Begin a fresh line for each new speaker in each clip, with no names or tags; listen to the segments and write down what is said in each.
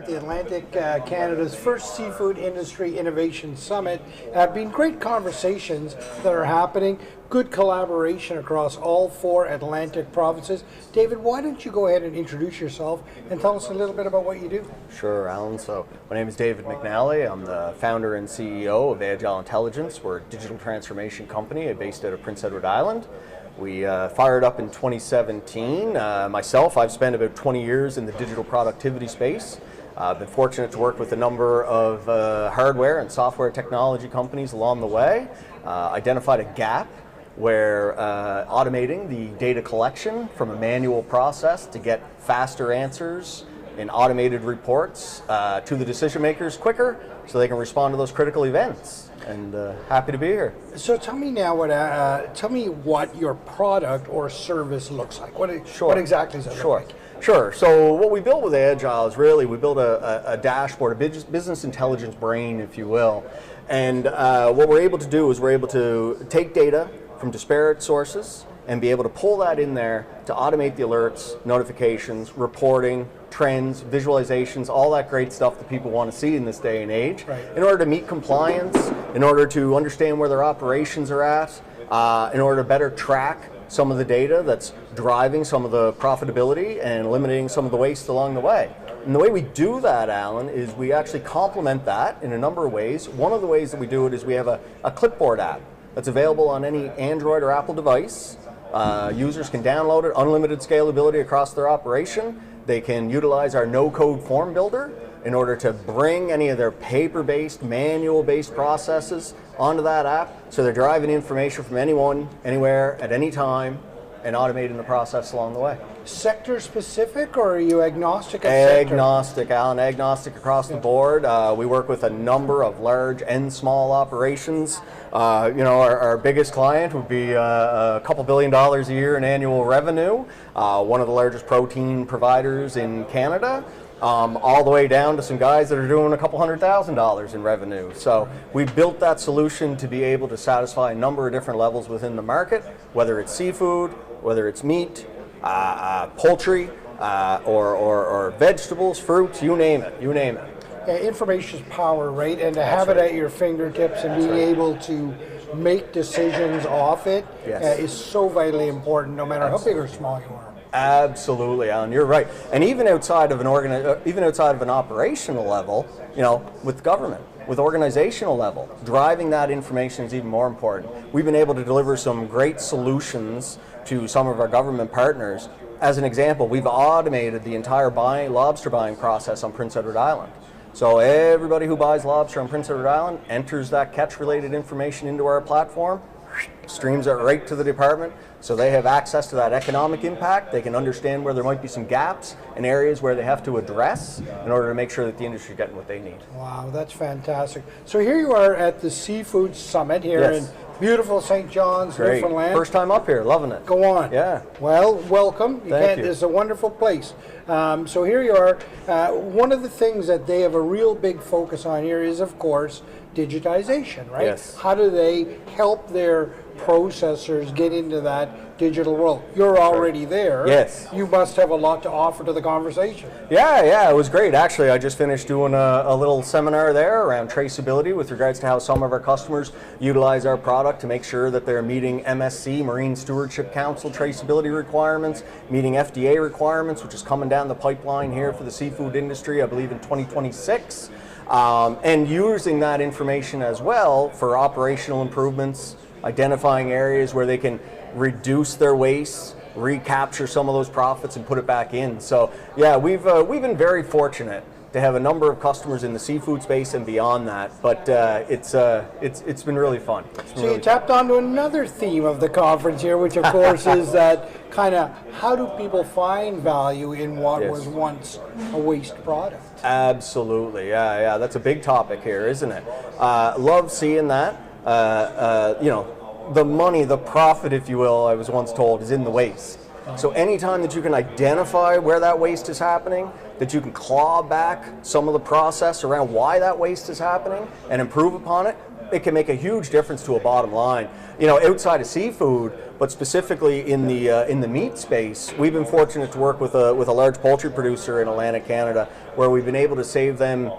at the Atlantic Canada's first Seafood Industry Innovation Summit. Been great conversations that are happening, good collaboration across all 4 Atlantic provinces. David, why don't you go ahead and introduce yourself and tell us a little bit about what you do?
Sure, Alan. So my name is David McNally. I'm the founder and CEO of Agyle Intelligence. We're a digital transformation company based out of Prince Edward Island. We fired up in 2017. Myself, I've spent about 20 years in the digital productivity space. I've been fortunate to work with a number of hardware and software technology companies along the way. Identified a gap where automating the data collection from a manual process to get faster answers in automated reports to the decision makers quicker so they can respond to those critical events. And happy to be here.
So tell me now what your product or service looks like. What exactly does it look like?
Sure. So what we built with Agyle is really we built a dashboard, a business intelligence brain, if you will. And what we're able to do is we're able to take data from disparate sources and be able to pull that in there to automate the alerts, notifications, reporting, trends, visualizations, all that great stuff that people want to see in this day and age, in order to meet compliance, in order to understand where their operations are at, in order to better track some of the data that's driving some of the profitability and eliminating some of the waste along the way. And the way we do that, Alan, is we actually complement that in a number of ways. One of the ways that we do it is we have a clipboard app that's available on any Android or Apple device. Users can download it, unlimited scalability across their operation. They can utilize our no-code form builder in order to bring any of their paper-based, manual-based processes onto that app, so they're driving information from anyone, anywhere, at any time, and automating the process along the way.
Sector specific, or are you agnostic of sector?
Agnostic, Alan, agnostic across the board. We work with a number of large and small operations. Our biggest client would be a couple $1 billion a year in annual revenue, one of the largest protein providers in Canada, all the way down to some guys that are doing a couple $100,000 in revenue. So we built that solution to be able to satisfy a number of different levels within the market, whether it's seafood, whether it's meat, poultry, or vegetables, fruits, you name it.
Information is power, right? And to have it at your fingertips and being able to make decisions off it is so vitally important, no matter how big or small you are.
Absolutely, Alan, you're right. And even outside of an operational level, with government, with organizational level, driving that information is even more important. We've been able to deliver some great solutions to some of our government partners. As an example, we've automated the entire lobster buying process on Prince Edward Island. So everybody who buys lobster on Prince Edward Island enters that catch-related information into our platform, streams it right to the department, so they have access to that economic impact. They can understand where there might be some gaps and areas where they have to address in order to make sure that the industry is getting what they need.
Wow, that's fantastic. So here you are at the Seafood Summit here in beautiful St. John's, Newfoundland.
First time up here, loving it.
Go on.
Yeah.
Well, welcome.
Thank you.
It's a wonderful place. So here you are. One of the things that they have a real big focus on here is, of course, digitization, right?
Yes.
How do they help their processors get into that digital world? You're already there.
Yes.
You must have a lot to offer to the conversation.
Yeah, it was great. Actually, I just finished doing a little seminar there around traceability with regards to how some of our customers utilize our product to make sure that they're meeting MSC, Marine Stewardship Council traceability requirements, meeting FDA requirements, which is coming down the pipeline here for the seafood industry, I believe in 2026. And using that information as well for operational improvements, identifying areas where they can reduce their waste, recapture some of those profits and put it back in. So yeah, we've been very fortunate to have a number of customers in the seafood space and beyond that, but it's been really fun.
So you tapped onto another theme of the conference here, which of course is that kind of how do people find value in what was once a waste product?
Absolutely, yeah, that's a big topic here, isn't it? Love seeing that. The money, the profit, if you will, I was once told, is in the waste. So anytime that you can identify where that waste is happening, that you can claw back some of the process around why that waste is happening and improve upon it, it can make a huge difference to a bottom line. Outside of seafood, but specifically in the meat space, we've been fortunate to work with a large poultry producer in Atlantic Canada, where we've been able to save them,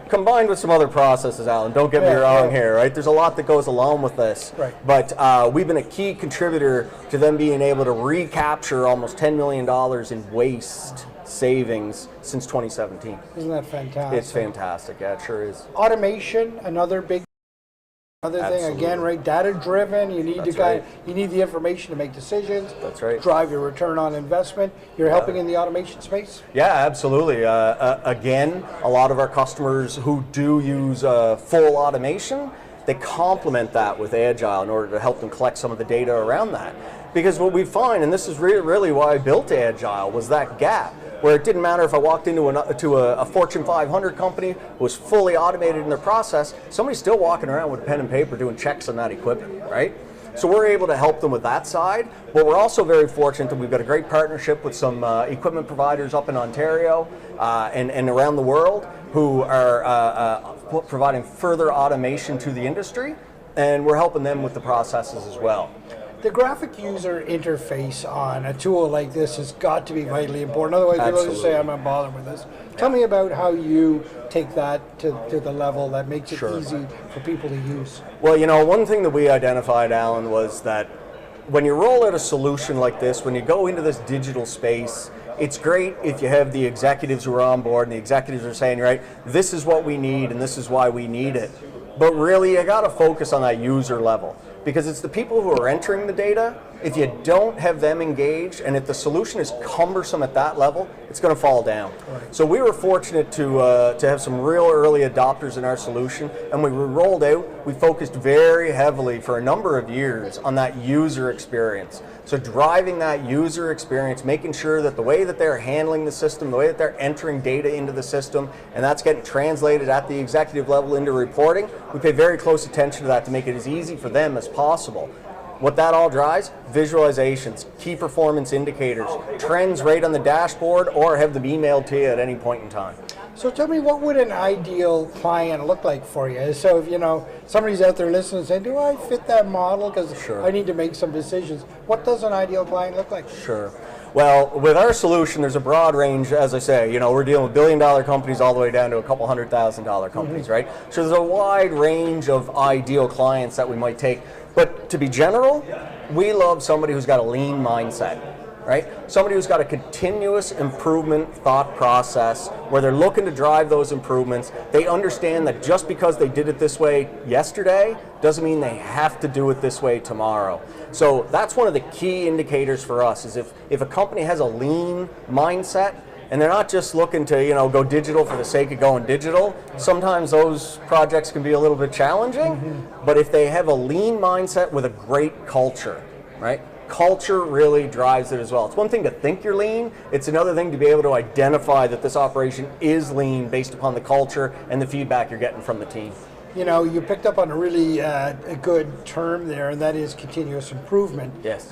combined with some other processes, Alan, don't get me wrong here, right? There's a lot that goes along with this.
Right.
But we've been a key contributor to them being able to recapture almost $10 million in waste savings since 2017.
Isn't that fantastic?
It's fantastic, yeah, it sure is.
Automation, another big thing, again, right? Data driven. You need you need the information to make decisions.
That's right.
Drive your return on investment. You're helping in the automation space.
Yeah, absolutely. Again, a lot of our customers who do use full automation, they complement that with Agyle in order to help them collect some of the data around that. Because what we find, and this is really why I built Agyle, was that gap where it didn't matter if I walked into a Fortune 500 company who was fully automated in their process, somebody's still walking around with pen and paper doing checks on that equipment, right? So we're able to help them with that side, but we're also very fortunate that we've got a great partnership with some equipment providers up in Ontario and around the world who are providing further automation to the industry, and we're helping them with the processes as well.
The graphic user interface on a tool like this has got to be vitally important. Otherwise, people just say, I'm not bothered with this. Tell me about how you take that to the level that makes it easy for people to use.
Well, one thing that we identified, Alan, was that when you roll out a solution like this, when you go into this digital space, it's great if you have the executives who are on board and the executives are saying, right, this is what we need and this is why we need it. But really, you got to focus on that user level, because it's the people who are entering the data. If you don't have them engaged, and if the solution is cumbersome at that level, it's going to fall down. Right. So we were fortunate to have some real early adopters in our solution, and when we rolled out, we focused very heavily for a number of years on that user experience. So driving that user experience, making sure that the way that they're handling the system, the way that they're entering data into the system, and that's getting translated at the executive level into reporting, we pay very close attention to that to make it as easy for them as possible. What that all drives? Visualizations, key performance indicators, trends right on the dashboard, or have them emailed to you at any point in time.
So tell me, what would an ideal client look like for you? So if somebody's out there listening and saying, do I fit that model? Because I need to make some decisions. What does an ideal client look like?
Sure. Well, with our solution, there's a broad range, as I say, we're dealing with billion-dollar companies all the way down to a couple $100,000 companies, right? So there's a wide range of ideal clients that we might take. But to be general, we love somebody who's got a lean mindset, right? Somebody who's got a continuous improvement thought process where they're looking to drive those improvements. They understand that just because they did it this way yesterday doesn't mean they have to do it this way tomorrow. So that's one of the key indicators for us, is if a company has a lean mindset, and they're not just looking to go digital for the sake of going digital. Sometimes those projects can be a little bit challenging, but if they have a lean mindset with a great culture, right? Culture really drives it as well. It's one thing to think you're lean, it's another thing to be able to identify that this operation is lean based upon the culture and the feedback you're getting from the team.
You picked up on a really a good term there, and that is continuous improvement.
Yes.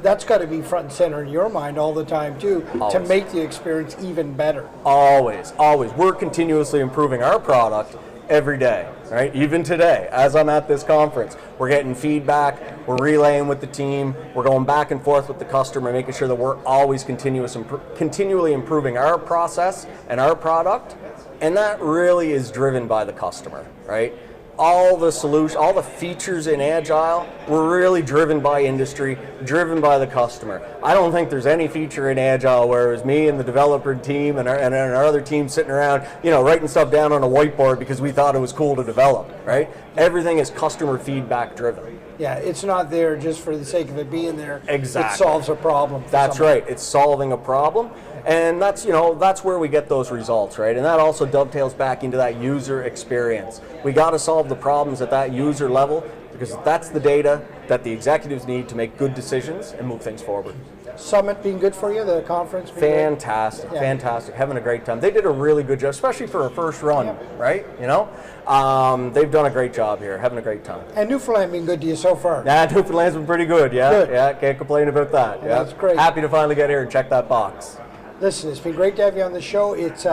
That's got to be front and center in your mind all the time, too, to make the experience even better.
Always, always. We're continuously improving our product every day, right? Even today, as I'm at this conference, we're getting feedback, we're relaying with the team, we're going back and forth with the customer, making sure that we're always continually improving our process and our product. And that really is driven by the customer, right? All the features in Agyle were really driven by industry, driven by the customer. I don't think there's any feature in Agyle where it was me and the developer team and our other team sitting around, writing stuff down on a whiteboard because we thought it was cool to develop, right? Everything is customer feedback driven.
Yeah, it's not there just for the sake of it being there.
Exactly.
It solves a problem.
That's right. It's solving a problem. And that's where we get those results, right? And that also dovetails back into that user experience. We got to solve the problems at that user level, because that's the data that the executives need to make good decisions and move things forward.
Summit being good for you, the conference being
fantastic, fantastic. Having a great time. They did a really good job, especially for a first run, right? They've done a great job here, having a great time.
And Newfoundland been good to you so far?
Yeah, Newfoundland's been pretty good, yeah.
Good.
Yeah, can't complain about that.
Yeah, that's great.
Happy to finally get here and check that box.
Listen, it's been great to have you on the show. It's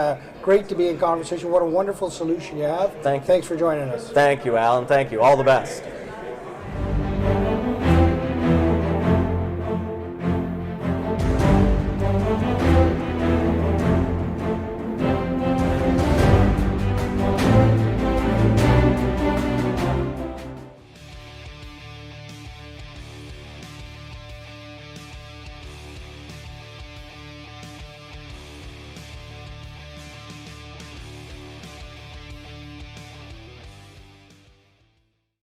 great to be in conversation. What a wonderful solution you have.
Thanks
for joining us.
Thank you, Alan. Thank you. All the best.